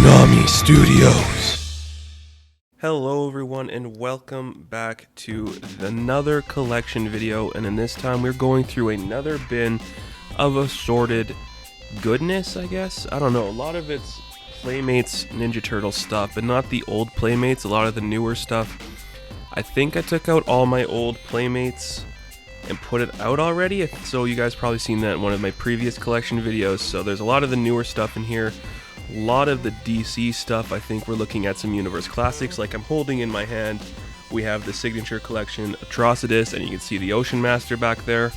Konami Studios. Hello everyone and welcome back to another collection video, and in this time we're going through another bin of assorted goodness, I guess. I don't know, a lot of it's Playmates Ninja Turtle stuff, but not the old Playmates, a lot of the newer stuff. I think I took out all my old Playmates and put it out already, so you guys probably seen that in one of my previous collection videos. So there's a lot of the newer stuff in here. A lot of the DC stuff. I think we're looking at some Universe Classics, like I'm holding in my hand. We have the Signature Collection Atrocitus, and you can see the Ocean Master back there.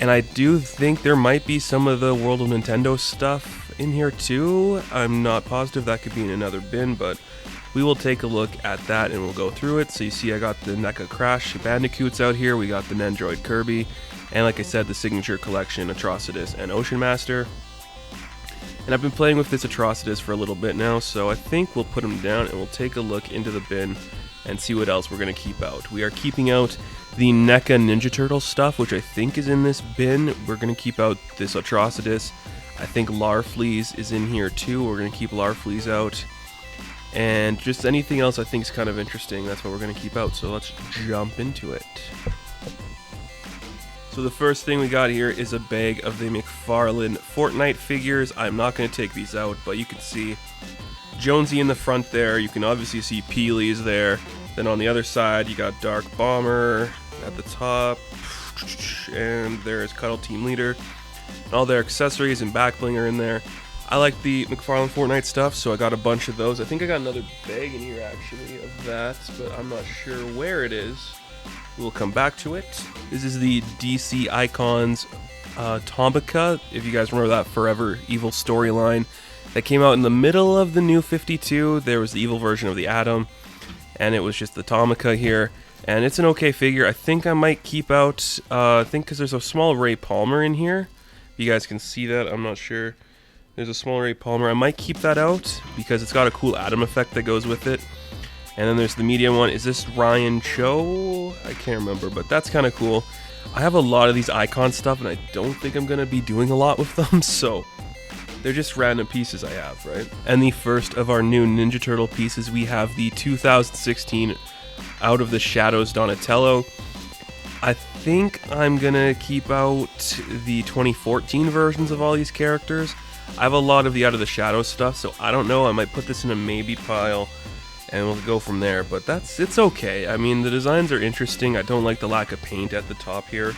And I do think there might be some of the World of Nintendo stuff in here too. I'm not positive, that could be in another bin, but we will take a look at that and we'll go through it. So you see I got the NECA Crash Bandicoots out here, we got the Nendroid Kirby, and like I said, the Signature Collection Atrocitus and Ocean Master. And I've been playing with this Atrocitus for a little bit now, so I think we'll put him down and we'll take a look into the bin and see what else we're going to keep out. We are keeping out the NECA Ninja Turtle stuff, which I think is in this bin. We're going to keep out this Atrocitus. I think Larfleeze is in here too. We're going to keep Larfleeze out. And just anything else I think is kind of interesting, that's what we're going to keep out. So let's jump into it. So the first thing we got here is a bag of the McFarlane Fortnite figures. I'm not going to take these out, but you can see Jonesy in the front there. You can obviously see Peely's there. Then on the other side, you got Dark Bomber at the top. And there's Cuddle Team Leader. And all their accessories and back bling are in there. I like the McFarlane Fortnite stuff, so I got a bunch of those. I think I got another bag in here, actually, of that, but I'm not sure where it is. We'll come back to it. This is the DC Icons Tomika, if you guys remember that Forever Evil storyline that came out in the middle of the New 52. There was the evil version of the Atom, and it was just the Tomika here. And it's an okay figure. I think I might keep out, I think because there's a small Ray Palmer in here. If you guys can see that, I'm not sure. There's a small Ray Palmer. I might keep that out because it's got a cool Atom effect that goes with it. And then there's the medium one. Is this Ryan Cho? I can't remember, but that's kind of cool. I have a lot of these icon stuff, and I don't think I'm going to be doing a lot with them, so they're just random pieces I have, right? And the first of our new Ninja Turtle pieces, we have the 2016 Out of the Shadows Donatello. I think I'm going to keep out the 2014 versions of all these characters. I have a lot of the Out of the Shadows stuff, so I don't know. I might put this in a maybe pile, and we'll go from there, but it's okay. I mean, the designs are interesting. I don't like the lack of paint at the top here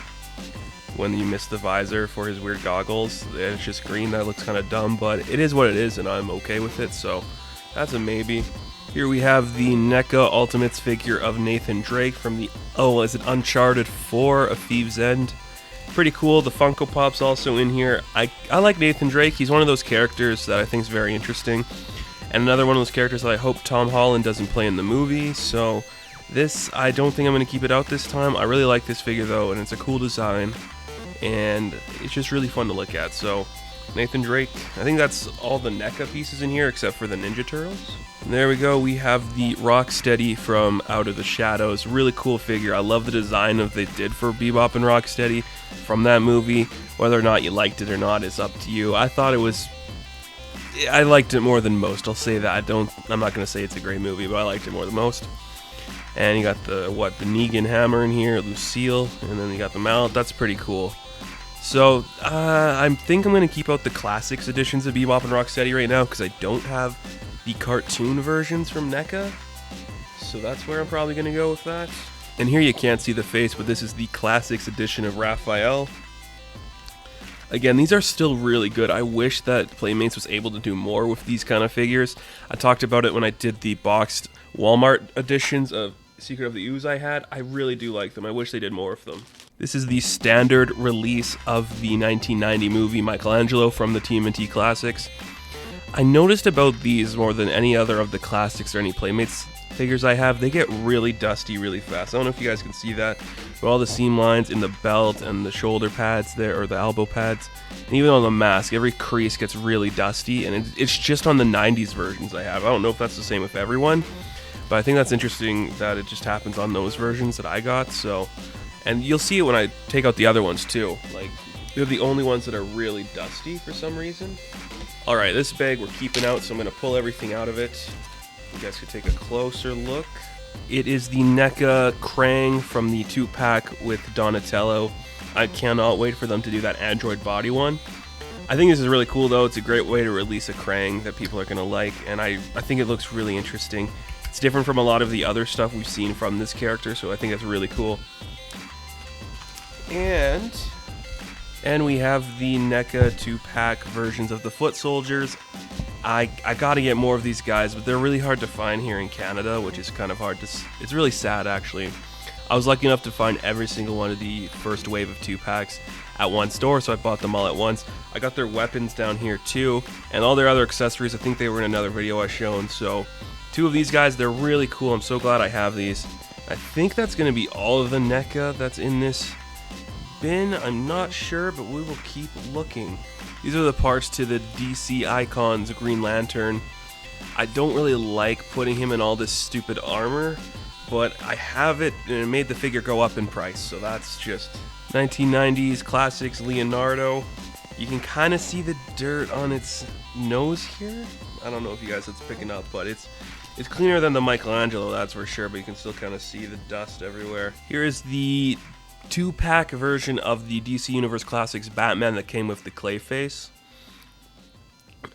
when you miss the visor for his weird goggles. It's just green. That looks kind of dumb, but it is what it is, and I'm okay with it, so that's a maybe. Here we have the NECA Ultimates figure of Nathan Drake from the, is it Uncharted 4, A Thieves' End? Pretty cool. The Funko Pop's also in here. I like Nathan Drake. He's one of those characters that I think is very interesting. And another one of those characters that I hope Tom Holland doesn't play in the movie. So this, I don't think I'm going to keep it out this time. I really like this figure though, and it's a cool design. And it's just really fun to look at. So Nathan Drake. I think that's all the NECA pieces in here except for the Ninja Turtles. And there we go. We have the Rocksteady from Out of the Shadows. Really cool figure. I love the design of they did for Bebop and Rocksteady from that movie. Whether or not you liked it or not is up to you. I liked it more than most. I'll say that. I'm not going to say it's a great movie, but I liked it more than most. And you got the Negan hammer in here, Lucille, and then you got the mallet. That's pretty cool. So I think I'm going to keep out the classics editions of Bebop and Rocksteady right now because I don't have the cartoon versions from NECA. So that's where I'm probably going to go with that. And here you can't see the face, but this is the classics edition of Raphael. Again, these are still really good. I wish that Playmates was able to do more with these kind of figures. I talked about it when I did the boxed Walmart editions of Secret of the Ooze I had. I really do like them. I wish they did more of them. This is the standard release of the 1990 movie Michelangelo from the TMNT Classics. I noticed about these more than any other of the classics or any Playmates figures I have, they get really dusty really fast. I don't know if you guys can see that, but all the seam lines in the belt and the shoulder pads there, or the elbow pads, and even on the mask, every crease gets really dusty, and it's just on the 90s versions I have. I don't know if that's the same with everyone, but I think that's interesting that it just happens on those versions that I got. So, and you'll see it when I take out the other ones too. Like, They're the only ones that are really dusty for some reason. Alright, this bag we're keeping out, so I'm going to pull everything out of it. You guys can take a closer look. It is the NECA Krang from the 2-pack with Donatello. I cannot wait for them to do that Android body one. I think this is really cool though. It's a great way to release a Krang that people are going to like, and I think it looks really interesting. It's different from a lot of the other stuff we've seen from this character, so I think that's really cool. And we have the NECA 2-pack versions of the Foot Soldiers. I gotta get more of these guys, but they're really hard to find here in Canada, which is kind of hard to... It's really sad, actually. I was lucky enough to find every single one of the first wave of 2-packs at one store, so I bought them all at once. I got their weapons down here, too, and all their other accessories. I think they were in another video I shown, so... 2 of these guys, they're really cool. I'm so glad I have these. I think that's going to be all of the NECA that's in this bin. I'm not sure, but we will keep looking. These are the parts to the DC Icons Green Lantern. I don't really like putting him in all this stupid armor, but I have it, and it made the figure go up in price, so that's just 1990s classics Leonardo. You can kind of see the dirt on its nose here. I don't know if you guys it's picking up, but it's cleaner than the Michelangelo, that's for sure, but you can still kind of see the dust everywhere. Here is the 2-pack version of the DC Universe Classics Batman that came with the clay face.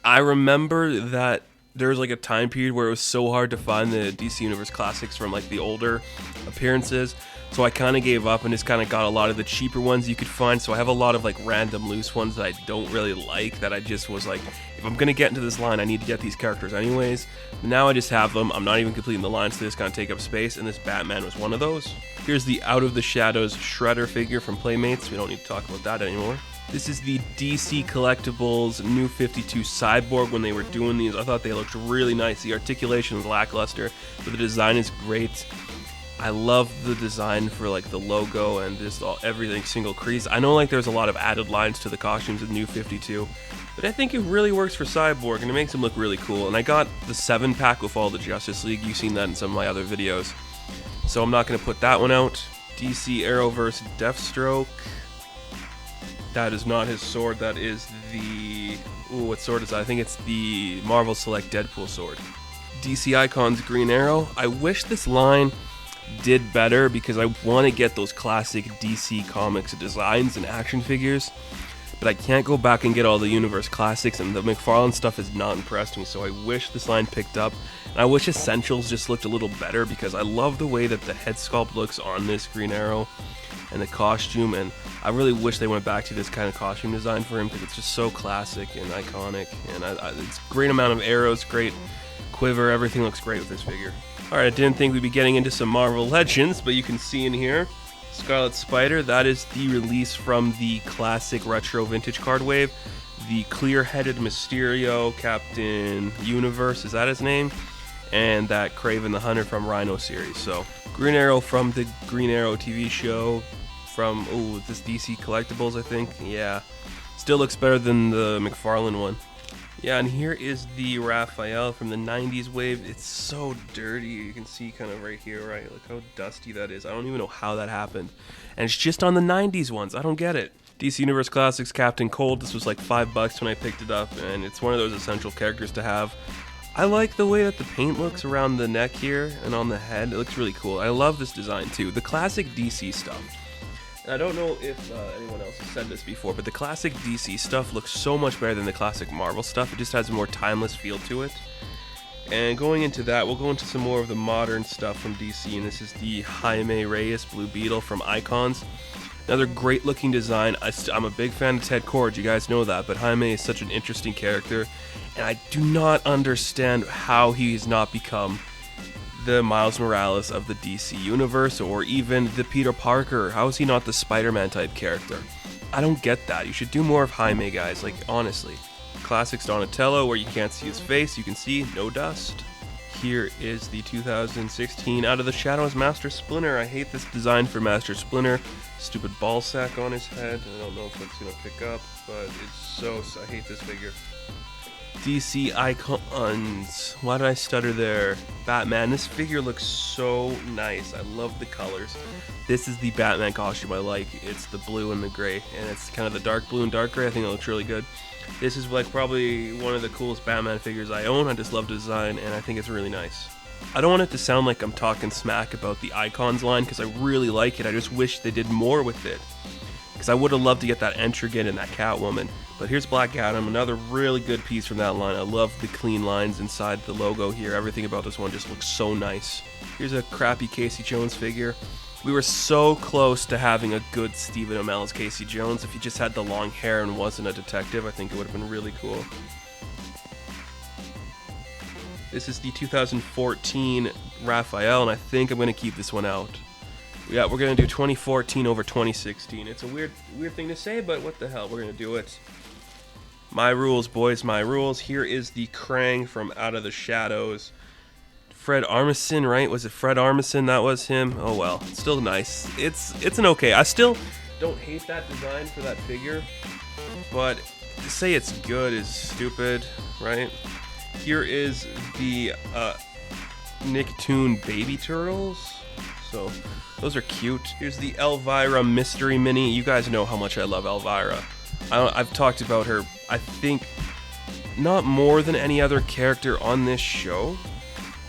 I remember that there was like a time period where it was so hard to find the DC Universe Classics from like the older appearances, so I kind of gave up and just kind of got a lot of the cheaper ones you could find. So I have a lot of like random loose ones that I don't really like, that I just was like, if I'm gonna get into this line, I need to get these characters anyways. Now I just have them. I'm not even completing the line, so they just kind of take up space, and this Batman was one of those. Here's the Out of the Shadows Shredder figure from Playmates. We don't need to talk about that anymore. This is the DC Collectibles New 52 Cyborg. When they were doing these, I thought they looked really nice. The articulation is lackluster, but the design is great. I love the design for like the logo and just everything single crease. I know like there's a lot of added lines to the costumes of New 52, but I think it really works for Cyborg and it makes him look really cool. And I got the 7-pack with all the Justice League. You've seen that in some of my other videos, so I'm not going to put that one out. DC Arrowverse Deathstroke. That is not his sword. That is the... Ooh, what sword is that? I think it's the Marvel Select Deadpool sword. DC Icons Green Arrow. I wish this line did better because I want to get those classic DC Comics designs and action figures, but I can't go back and get all the Universe Classics, and the McFarlane stuff has not impressed me, so I wish this line picked up. And I wish Essentials just looked a little better because I love the way that the head sculpt looks on this Green Arrow and the costume, and I really wish they went back to this kind of costume design for him because it's just so classic and iconic, and it's a great amount of arrows, great quiver, everything looks great with this figure. Alright, I didn't think we'd be getting into some Marvel Legends, but you can see in here, Scarlet Spider, that is the release from the classic retro vintage card wave. The clear-headed Mysterio, Captain Universe, is that his name? And that Kraven the Hunter from Rhino series. So, Green Arrow from the Green Arrow TV show, from, this DC Collectibles, I think. Yeah, still looks better than the McFarlane one. Yeah, and here is the Raphael from the 90s wave. It's so dirty. You can see kind of right here, right? Look how dusty that is. I don't even know how that happened. And it's just on the 90s ones. I don't get it. DC Universe Classics Captain Cold. This was like $5 when I picked it up, and it's one of those essential characters to have. I like the way that the paint looks around the neck here and on the head. It looks really cool. I love this design too. The classic DC stuff. I don't know if anyone else has said this before, but the classic DC stuff looks so much better than the classic Marvel stuff. It just has a more timeless feel to it. And going into that, we'll go into some more of the modern stuff from DC, and this is the Jaime Reyes Blue Beetle from Icons. Another great looking design. I'm a big fan of Ted Kord, you guys know that, but Jaime is such an interesting character, and I do not understand how he has not become the Miles Morales of the DC universe, or even the Peter Parker. How is he not the Spider-Man type character? I don't get that. You should do more of Jaime, guys, like honestly. Classics Donatello, where you can't see his face, you can see no dust. Here is the 2016 Out of the Shadows Master Splinter. I hate this design for Master Splinter. Stupid ball sack on his head. I don't know if it's gonna pick up, but it's I hate this figure. DC icons. Why did I stutter there? Batman. This figure looks so nice. I love the colors. This is the Batman costume I like. It's the blue and the gray, and it's kind of the dark blue and dark gray. I think it looks really good. This is like probably one of the coolest Batman figures I own. I just love the design, and I think it's really nice. I don't want it to sound like I'm talking smack about the icons line, because I really like it. I just wish they did more with it, because I would have loved to get that Etrigan and that Catwoman. But here's Black Adam, another really good piece from that line. I love the clean lines inside the logo here. Everything about this one just looks so nice. Here's a crappy Casey Jones figure. We were so close to having a good Stephen Amell as Casey Jones. If he just had the long hair and wasn't a detective, I think it would have been really cool. This is the 2014 Raphael, and I think I'm going to keep this one out. Yeah, we're going to do 2014 over 2016. It's a weird thing to say, but what the hell, we're going to do it. My rules, boys, my rules. Here is the Krang from Out of the Shadows. Fred Armisen, right? Was it Fred Armisen? That was him. Oh well, it's still nice. It's an okay. I still don't hate that design for that figure, but to say it's good is stupid, right? Here is the Nicktoon Baby Turtles. So those are cute. Here's the Elvira Mystery Mini. You guys know how much I love Elvira. I've talked about her, I think, not more than any other character on this show,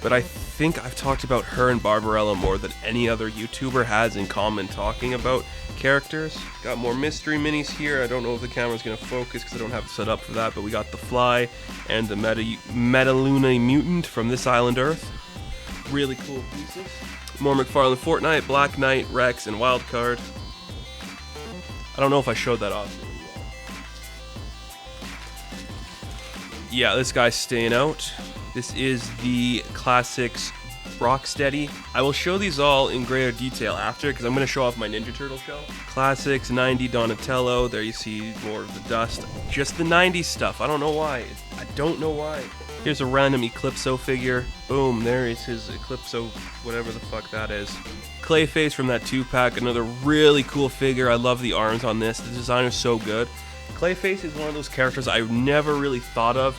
but I think I've talked about her and Barbarella more than any other YouTuber has in common talking about characters. Got more mystery minis here. I don't know if the camera's going to focus because I don't have it set up for that, but we got the Fly and the Metaluna Mutant from This Island Earth. Really cool pieces. More McFarlane Fortnite, Black Knight, Rex, and Wildcard. I don't know if I showed that off really well. Yeah, this guy's staying out. This is the Classics Rocksteady. I will show these all in greater detail after, because I'm going to show off my Ninja Turtle shelf. Classics 90 Donatello. There you see more of the dust. Just the 90s stuff. I don't know why. I don't know why. Here's a random Eclipso figure. Boom, there is his Eclipso, whatever the fuck that is. Clayface from that 2-pack. Another really cool figure. I love the arms on this. The design is so good. Clayface is one of those characters I've never really thought of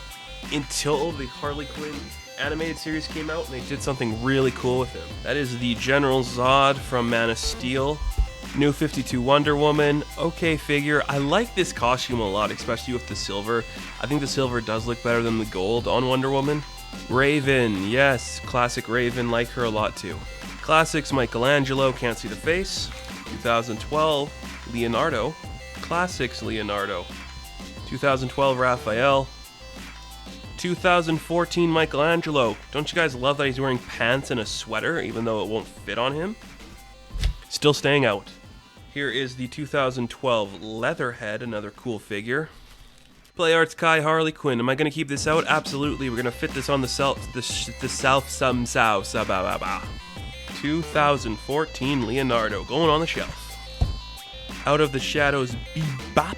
until the Harley Quinn animated series came out, and they did something really cool with him. That is the General Zod from Man of Steel. New 52 Wonder Woman. Okay figure. I like this costume a lot, especially with the silver. I think the silver does look better than the gold on Wonder Woman. Raven. Yes, classic Raven. Like her a lot too. Classics Michelangelo. Can't see the face. 2012 Leonardo. Classics Leonardo. 2012 Raphael. 2014 Michelangelo. Don't you guys love that he's wearing pants and a sweater, even though it won't fit on him? Still staying out. Here is the 2012 Leatherhead, another cool figure. Play Arts Kai Harley Quinn. Am I going to keep this out? Absolutely. We're going to fit this on the South some South. 2014 Leonardo, going on the shelf. Out of the Shadows Bebop.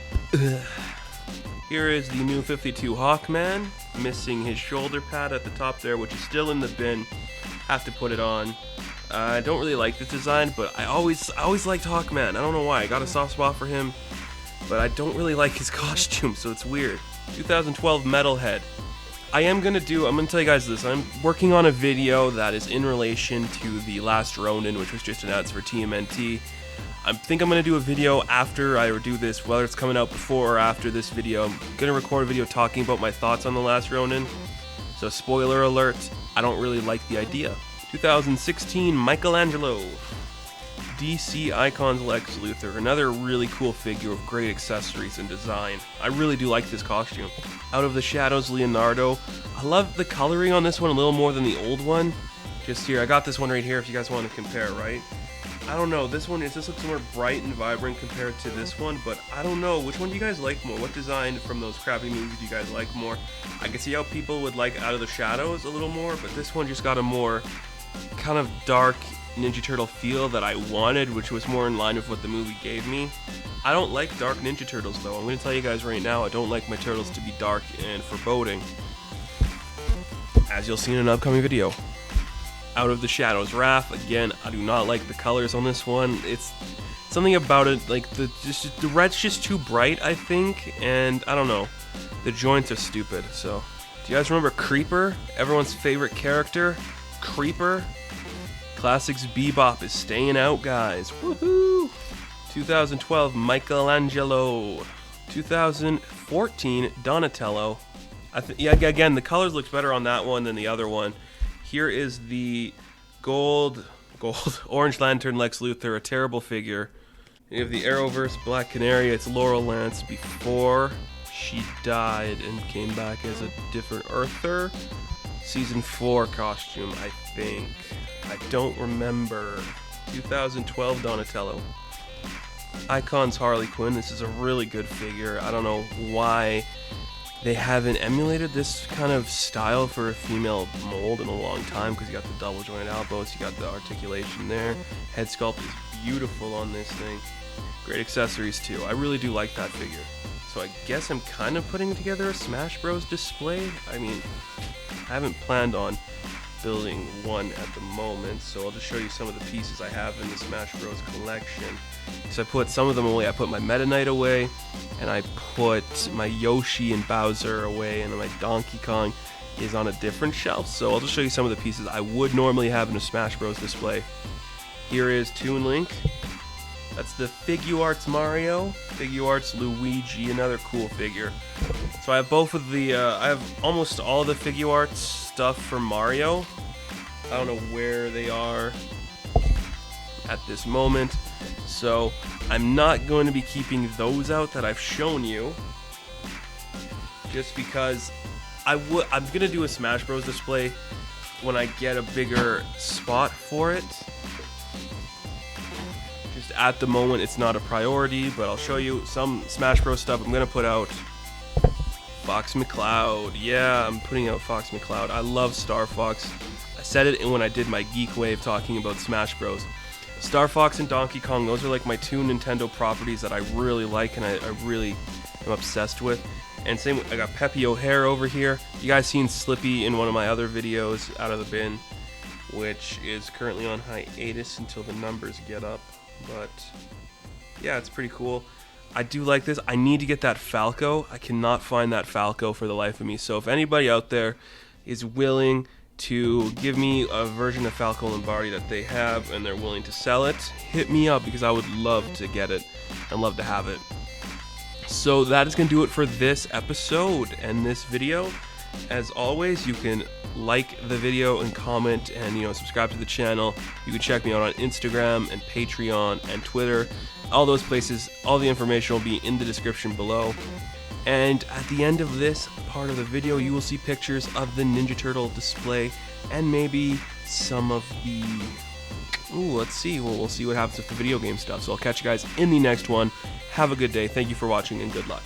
Here is the new 52 Hawkman, missing his shoulder pad at the top there, which is still in the bin. Have to put it on. I don't really like this design, but I always liked Hawkman. I don't know why. I got a soft spot for him, but I don't really like his costume, so it's weird. 2012 Metalhead. I'm gonna tell you guys this. I'm working on a video that is in relation to The Last Ronin, which was just announced for TMNT. I think I'm going to do a video after I do this, whether it's coming out before or after this video. I'm going to record a video talking about my thoughts on The Last Ronin. So spoiler alert, I don't really like the idea. 2016 Michelangelo. DC Icons Lex Luthor. Another really cool figure with great accessories and design. I really do like this costume. Out of the Shadows Leonardo. I love the coloring on this one a little more than the old one. Just here, I got this one right here if you guys want to compare, right? I don't know, this looks more bright and vibrant compared to this one, but I don't know, which one do you guys like more? What design from those crappy movies do you guys like more? I can see how people would like Out of the Shadows a little more, but this one just got a more kind of dark Ninja Turtle feel that I wanted, which was more in line with what the movie gave me. I don't like dark Ninja Turtles though. I'm going to tell you guys right now, I don't like my turtles to be dark and foreboding, as you'll see in an upcoming video. Out of the Shadows Raph. Again, I do not like the colors on this one. It's something about it, like the red's just too bright, I think, and I don't know. The joints are stupid, so Do you guys remember Creeper? Everyone's favorite character? Creeper? Classics Bebop is staying out, guys. Woohoo! 2012, Michelangelo. 2014, Donatello. Yeah, again, the colors look better on that one than the other one. Here is the gold Orange Lantern Lex Luthor, a terrible figure. You have the Arrowverse Black Canary. It's Laurel Lance before she died and came back as a different Earther. Season 4 costume, I think. I don't remember. 2012 Donatello. Icon's Harley Quinn. This is a really good figure. I don't know why they haven't emulated this kind of style for a female mold in a long time, because you got the double jointed elbows, you got the articulation there. Head sculpt is beautiful on this thing. Great accessories too. I really do like that figure. So I guess I'm kind of putting together a Smash Bros display. I mean, I haven't planned on building one at the moment, so I'll just show you some of the pieces I have in the Smash Bros collection. So I put some of them away. I put my Meta Knight away, and I put my Yoshi and Bowser away, and my Donkey Kong is on a different shelf. So I'll just show you some of the pieces I would normally have in a Smash Bros display. Here is Toon Link. That's the Figuarts Mario, Figuarts Luigi, another cool figure. So I have both of the, I have almost all the Figuarts stuff for Mario. I don't know where they are at this moment. So I'm not going to be keeping those out that I've shown you, just because I'm going to do a Smash Bros display when I get a bigger spot for it. Just at the moment, it's not a priority, but I'll show you some Smash Bros stuff I'm going to put out. Fox McCloud. Yeah, I'm putting out Fox McCloud. I love Star Fox. I said it when I did my Geek Wave talking about Smash Bros. Star Fox and Donkey Kong, those are like my two Nintendo properties that I really like and I really am obsessed with. And same, I got Peppy O'Hare over here. You guys seen Slippy in one of my other videos, Out of the Bin, which is currently on hiatus until the numbers get up. But yeah, it's pretty cool. I do like this. I need to get that Falco. I cannot find that Falco for the life of me. So if anybody out there is willing to give me a version of Falco Lombardi that they have and they're willing to sell it, hit me up, because I would love to get it and love to have it. So that is going to do it for this episode and this video. As always, you can like the video and comment and subscribe to the channel. You can check me out on Instagram and Patreon and Twitter. All those places, all the information will be in the description below. And at the end of this part of the video, you will see pictures of the Ninja Turtle display and maybe some of the... Ooh, let's see. We'll see what happens with the video game stuff. So I'll catch you guys in the next one. Have a good day. Thank you for watching and good luck.